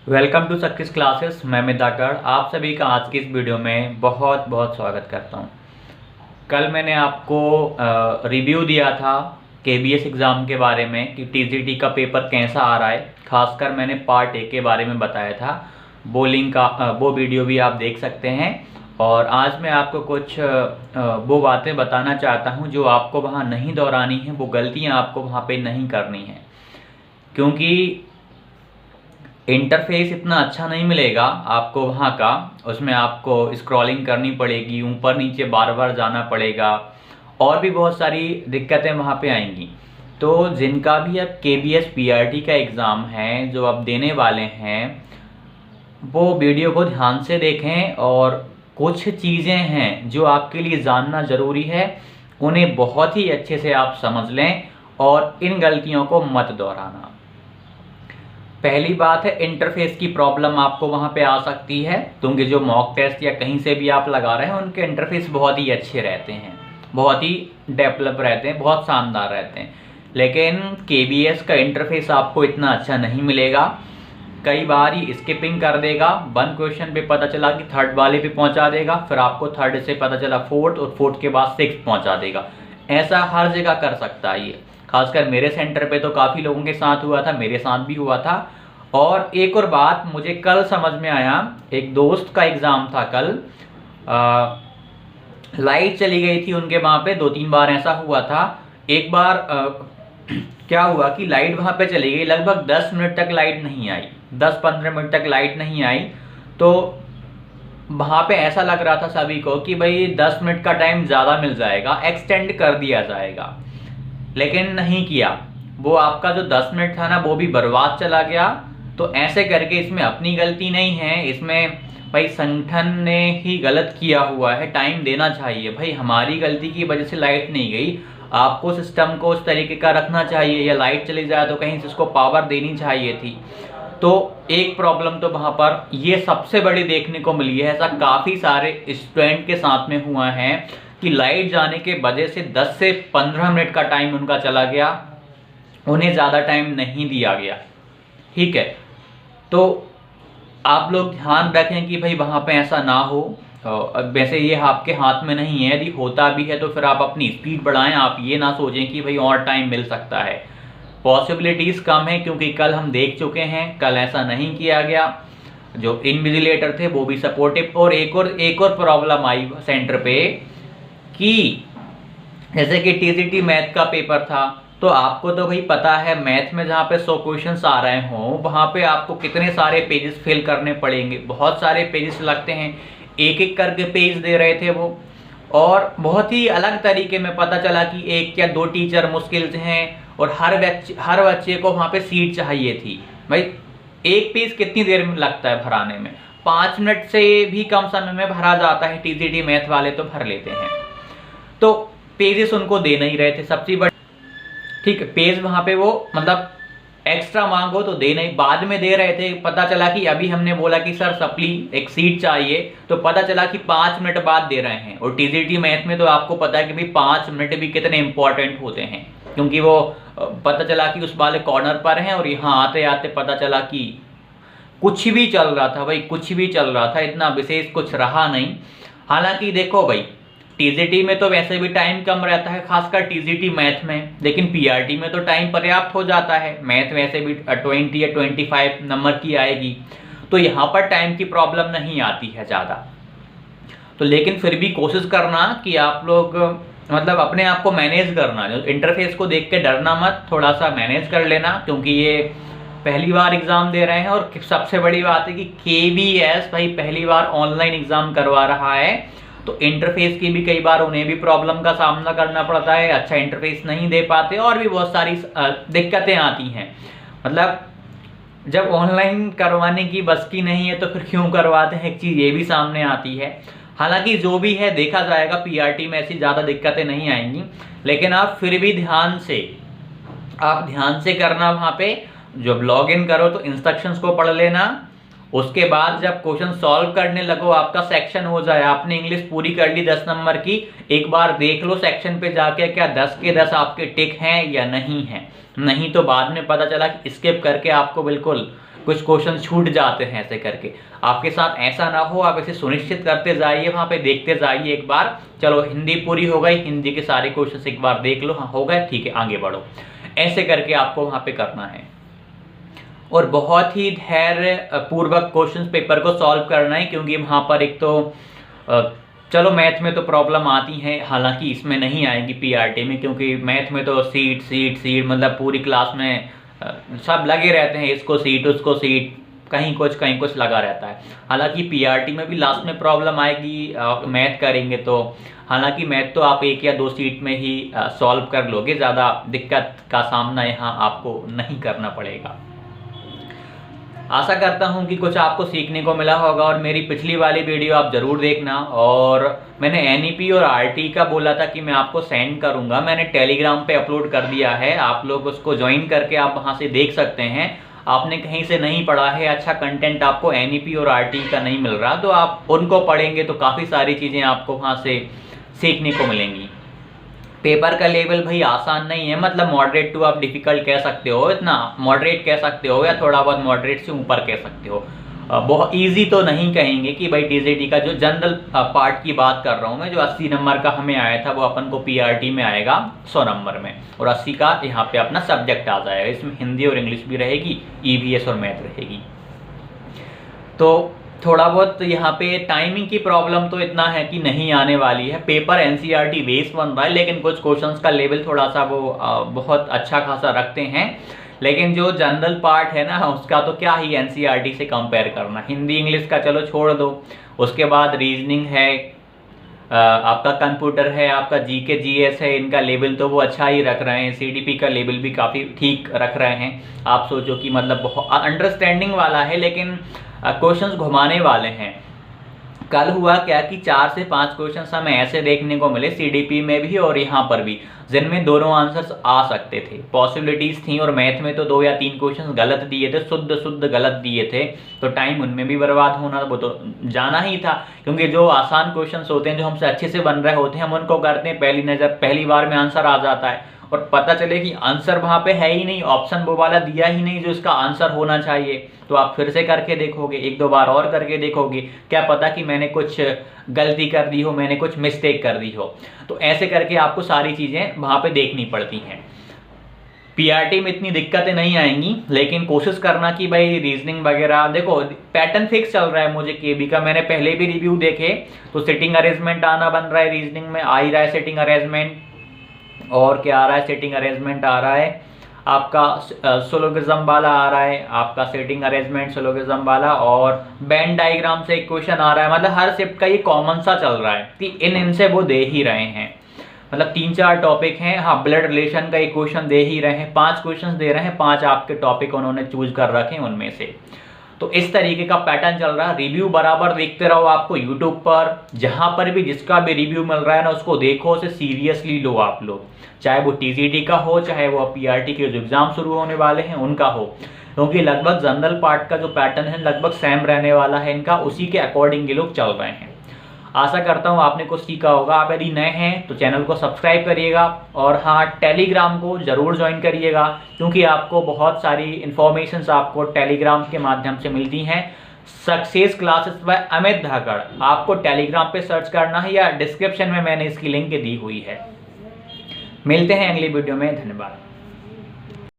Welcome to success classes. मैं मिताकर आप सभी का आज की इस वीडियो में बहुत बहुत स्वागत करता हूं। कल मैंने आपको रिव्यू दिया था केबीएस एग्ज़ाम के बारे में कि टीजीटी का पेपर कैसा आ रहा है। खासकर मैंने पार्ट ए के बारे में बताया था। वो लिंक वो वीडियो भी आप देख सकते हैं। और आज मैं आपको कुछ वो बातें बताना चाहता हूं जो आपको वहां नहीं दोहरानी है, वो गलतियां आपको वहां पे नहीं करनी है। क्योंकि इंटरफेस इतना अच्छा नहीं मिलेगा आपको वहाँ का, उसमें आपको स्क्रॉलिंग करनी पड़ेगी, ऊपर नीचे बार बार जाना पड़ेगा और भी बहुत सारी दिक्कतें वहाँ पे आएंगी। तो जिनका भी अब केबीएस पीआरटी का एग्ज़ाम है जो आप देने वाले हैं, वो वीडियो को ध्यान से देखें और कुछ चीज़ें हैं जो आपके लिए जानना ज़रूरी है, उन्हें बहुत ही अच्छे से आप समझ लें और इन गलतियों को मत दोहराना। पहली बात है, इंटरफेस की प्रॉब्लम आपको वहाँ पे आ सकती है, क्योंकि जो मॉक टेस्ट या कहीं से भी आप लगा रहे हैं उनके इंटरफेस बहुत ही अच्छे रहते हैं, बहुत ही डेवलप रहते हैं, बहुत शानदार रहते हैं। लेकिन केबीएस का इंटरफेस आपको इतना अच्छा नहीं मिलेगा। कई बार ही स्किपिंग कर देगा, वन क्वेश्चन पे पता चला कि थर्ड वाले पे पहुंचा देगा, फिर आपको थर्ड से पता चला फोर्थ और फोर्थ के बाद सिक्स पहुंचा देगा। ऐसा हर जगह कर सकता है ये। खासकर मेरे सेंटर पे तो काफ़ी लोगों के साथ हुआ था, मेरे साथ भी हुआ था। और एक और बात मुझे कल समझ में आया, एक दोस्त का एग्ज़ाम था कल, लाइट चली गई थी उनके वहाँ पे, 2-3 बार ऐसा हुआ था। एक बार क्या हुआ कि लाइट वहाँ पे चली गई, लगभग 10 मिनट तक लाइट नहीं आई, 10-15 मिनट तक लाइट नहीं आई। तो वहाँ पे ऐसा लग रहा था सभी को कि भाई 10 मिनट का टाइम ज़्यादा मिल जाएगा, एक्सटेंड कर दिया जाएगा, लेकिन नहीं किया। वो आपका जो 10 मिनट था ना, वो भी बर्बाद चला गया। तो ऐसे करके इसमें अपनी गलती नहीं है, इसमें भाई संगठन ने ही गलत किया हुआ है। टाइम देना चाहिए भाई, हमारी गलती की वजह से लाइट नहीं गई, आपको सिस्टम को उस तरीके का रखना चाहिए, या लाइट चली जाए तो कहीं से उसको पावर देनी चाहिए थी। तो एक प्रॉब्लम तो वहाँ पर ये सबसे बड़ी देखने को मिली है। ऐसा काफ़ी सारे स्टूडेंट के साथ में हुआ है कि लाइट जाने के वजह से 10 से 15 मिनट का टाइम उनका चला गया, उन्हें ज़्यादा टाइम नहीं दिया गया। ठीक है, तो आप लोग ध्यान रखें कि भाई वहाँ पे ऐसा ना हो। वैसे ये आपके हाथ में नहीं है, यदि होता भी है तो फिर आप अपनी स्पीड बढ़ाएं। आप ये ना सोचें कि भाई और टाइम मिल सकता है, पॉसिबिलिटीज़ कम है, क्योंकि कल हम देख चुके हैं, कल ऐसा नहीं किया गया। जो इन्विजिलेटर थे वो भी सपोर्टिव। और एक और प्रॉब्लम आई सेंटर पे कि जैसे कि टीजीटी मैथ का पेपर था, तो आपको तो भाई पता है मैथ में जहाँ पे 100 क्वेश्चंस आ रहे हों, वहाँ पे आपको कितने सारे पेजेस फिल करने पड़ेंगे, बहुत सारे पेजेस लगते हैं। एक एक करके पेज दे रहे थे वो, और बहुत ही अलग तरीके में पता चला कि एक या दो टीचर मुश्किल से हैं, और हर बच्चे को वहाँ पे सीट चाहिए थी। भाई एक पेज कितनी देर में लगता है भराने में? 5 मिनट से भी कम समय में भरा जाता है। टीजीटी मैथ वाले तो भर लेते हैं। तो पेजेस उनको दे नहीं रहे थे, सबसे बड़ी ठीक है, पेज वहाँ पे वो मतलब एक्स्ट्रा मांगो तो दे नहीं, बाद में दे रहे थे। पता चला कि अभी हमने बोला कि सर सप्ली एक सीट चाहिए, तो पता चला कि 5 मिनट बाद दे रहे हैं। और टीजीटी मैथ में तो आपको पता है कि भाई 5 मिनट भी कितने इंपॉर्टेंट होते हैं, क्योंकि वो पता चला कि उस वाले कॉर्नर पर हैं और यहाँ आते आते पता चला कि कुछ भी चल रहा था भाई, कुछ भी चल रहा था, इतना विशेष कुछ रहा नहीं। हालांकि देखो भाई, टीजीटी में तो वैसे भी टाइम कम रहता है, खासकर टीजीटी मैथ में, लेकिन पीआरटी में तो टाइम पर्याप्त हो जाता है। मैथ वैसे भी 20 या 25 नंबर की आएगी, तो यहाँ पर टाइम की प्रॉब्लम नहीं आती है ज़्यादा। तो लेकिन फिर भी कोशिश करना कि आप लोग मतलब अपने आप को मैनेज करना, जो इंटरफेस को देख के डरना मत, थोड़ा सा मैनेज कर लेना, क्योंकि ये पहली बार एग्ज़ाम दे रहे हैं। और सबसे बड़ी बात है कि केबीएस भाई पहली बार ऑनलाइन एग्ज़ाम करवा रहा है, तो इंटरफेस की भी कई बार उन्हें भी प्रॉब्लम का सामना करना पड़ता है, अच्छा इंटरफेस नहीं दे पाते, और भी बहुत सारी दिक्कतें आती हैं। मतलब जब ऑनलाइन करवाने की बस की नहीं है तो फिर क्यों करवाते हैं, एक चीज़ ये भी सामने आती है। हालांकि जो भी है देखा जाएगा, पीआरटी में ऐसी ज़्यादा दिक्कतें नहीं आएंगी, लेकिन आप फिर भी ध्यान से करना। वहाँ पे जब लॉग इन करो तो इंस्ट्रक्शंस को पढ़ लेना। उसके बाद जब क्वेश्चन सॉल्व करने लगो, आपका सेक्शन हो जाए, आपने इंग्लिश पूरी कर ली 10 नंबर की, एक बार देख लो सेक्शन पे जाके क्या 10 के 10 आपके टिक हैं या नहीं हैं। नहीं तो बाद में पता चला कि स्किप करके आपको बिल्कुल कुछ क्वेश्चन छूट जाते हैं ऐसे करके। आपके साथ ऐसा ना हो, आप इसे सुनिश्चित करते जाइए, वहाँ पे देखते जाइए एक बार। चलो हिंदी पूरी हो गई, हिंदी के सारे क्वेश्चन एक बार देख लो, हाँ हो गए, ठीक है आगे बढ़ो, ऐसे करके आपको वहाँ पे करना है। और बहुत ही धैर्य पूर्वक क्वेश्चन पेपर को सॉल्व करना है, क्योंकि वहाँ पर एक तो चलो मैथ में तो प्रॉब्लम आती है, हालांकि इसमें नहीं आएगी पीआरटी में, क्योंकि मैथ में तो सीट सीट सीट मतलब पूरी क्लास में सब लगे रहते हैं, इसको सीट उसको सीट, कहीं कुछ लगा रहता है। हालांकि पीआरटी में भी लास्ट में प्रॉब्लम आएगी मैथ करेंगे तो, हालांकि मैथ तो आप 1 या 2 सीट में ही सॉल्व कर लोगे, ज़्यादा दिक्कत का सामना यहाँ आपको नहीं करना पड़ेगा। आशा करता हूँ कि कुछ आपको सीखने को मिला होगा, और मेरी पिछली वाली वीडियो आप ज़रूर देखना। और मैंने एनईपी और आरटी का बोला था कि मैं आपको सेंड करूँगा, मैंने टेलीग्राम पे अपलोड कर दिया है, आप लोग उसको ज्वाइन करके आप वहाँ से देख सकते हैं। आपने कहीं से नहीं पढ़ा है, अच्छा कंटेंट आपको एनईपी और आरटी का नहीं मिल रहा, तो आप उनको पढ़ेंगे तो काफ़ी सारी चीज़ें आपको वहाँ से सीखने को मिलेंगी। पेपर का लेवल भाई आसान नहीं है, मतलब मॉडरेट टू आप डिफिकल्ट कह सकते हो, इतना मॉडरेट कह सकते हो, या थोड़ा बहुत मॉडरेट से ऊपर कह सकते हो। बहुत इजी तो नहीं कहेंगे कि भाई टीजीटी का जो जनरल पार्ट की बात कर रहा हूँ मैं, जो 80 नंबर का हमें आया था वो अपन को पीआरटी में आएगा 100 नंबर में, और 80 का यहाँ पे अपना सब्जेक्ट आ जाएगा, इसमें हिंदी और इंग्लिश भी रहेगी, ईवीएस और मैथ रहेगी। तो थोड़ा बहुत यहाँ पे टाइमिंग की प्रॉब्लम तो इतना है कि नहीं आने वाली है, पेपर एनसीईआरटी बेस बन रहा है, लेकिन कुछ क्वेश्चंस का लेवल थोड़ा सा वो बहुत अच्छा खासा रखते हैं, लेकिन जो जनरल पार्ट है ना उसका तो क्या ही एनसीईआरटी से कंपेयर करना। हिंदी इंग्लिश का चलो छोड़ दो, उसके बाद रीजनिंग है, आपका कंप्यूटर है, आपका जीके जीएस है, इनका लेवल तो वो अच्छा ही रख रहे हैं, सीडीपी का लेवल भी काफ़ी ठीक रख रहे हैं। आप सोचो कि मतलब बहुत अंडरस्टैंडिंग वाला है, लेकिन क्वेश्चंस घुमाने वाले हैं। कल हुआ क्या कि 4 से 5 क्वेश्चंस हमें ऐसे देखने को मिले सीडीपी में भी और यहाँ पर भी, जिनमें दोनों आंसर्स आ सकते थे, पॉसिबिलिटीज थी, और मैथ में तो 2 या 3 क्वेश्चंस गलत दिए थे, शुद्ध गलत दिए थे, तो टाइम उनमें भी बर्बाद होना वो तो जाना ही था, क्योंकि जो आसान क्वेश्चंस होते हैं जो हमसे अच्छे से बन रहे होते हैं हम उनको करते हैं पहली नज़र, पहली बार में आंसर आ जाता है, और पता चले कि आंसर वहाँ पे है ही नहीं, ऑप्शन वो वाला दिया ही नहीं जो इसका आंसर होना चाहिए, तो आप फिर से करके देखोगे, 1-2 बार और करके देखोगे, क्या पता कि मैंने कुछ गलती कर दी हो, मैंने कुछ मिस्टेक कर दी हो। तो ऐसे करके आपको सारी चीज़ें वहाँ पे देखनी पड़ती हैं। पीआरटी में इतनी दिक्कतें नहीं आएंगी, लेकिन कोशिश करना कि भाई रीजनिंग वगैरह, देखो पैटर्न फिक्स चल रहा है मुझे केबी का, मैंने पहले भी रिव्यू देखे, तो सिटिंग अरेंजमेंट आना बन रहा है, रीजनिंग में आ ही रहा है सिटिंग अरेंजमेंट, और क्या आ रहा है, सेटिंग अरेंजमेंट आ रहा है आपका, सोलोगिज्म वाला आ रहा है आपका, सेटिंग अरेंजमेंट सोलोगिज्म वाला, और बैंड डायग्राम से एक क्वेश्चन आ रहा है, मतलब हर शिफ्ट का ये कॉमन सा चल रहा है कि इनसे वो दे ही रहे हैं, मतलब 3-4 टॉपिक हैं। हाँ, ब्लड रिलेशन का एक क्वेश्चन दे ही रहे हैं, 5 क्वेश्चन दे रहे हैं, 5 आपके टॉपिक उन्होंने चूज कर रखे हैं उनमें से, तो इस तरीके का पैटर्न चल रहा है। रिव्यू बराबर देखते रहो, आपको यूट्यूब पर जहां पर भी जिसका भी रिव्यू मिल रहा है ना उसको देखो, उसे सीरियसली लो आप लोग, चाहे वो टीजीटी का हो, चाहे वो पीआरटी के जो एग्जाम शुरू होने वाले हैं उनका हो, क्योंकि लगभग जनरल पार्ट का जो पैटर्न है लगभग सेम रहने वाला है इनका, उसी के अकॉर्डिंग ये लोग चल रहे हैं। आशा करता हूँ आपने कुछ सीखा होगा। आप यदि नए हैं तो चैनल को सब्सक्राइब करिएगा, और हाँ टेलीग्राम को ज़रूर ज्वाइन करिएगा, क्योंकि आपको बहुत सारी इन्फॉर्मेशंस आपको टेलीग्राम के माध्यम से मिलती हैं। सक्सेस क्लासेस बाय अमित धाकड़, आपको टेलीग्राम पे सर्च करना है या डिस्क्रिप्शन में मैंने इसकी लिंक दी हुई है। मिलते हैं अगली वीडियो में, धन्यवाद।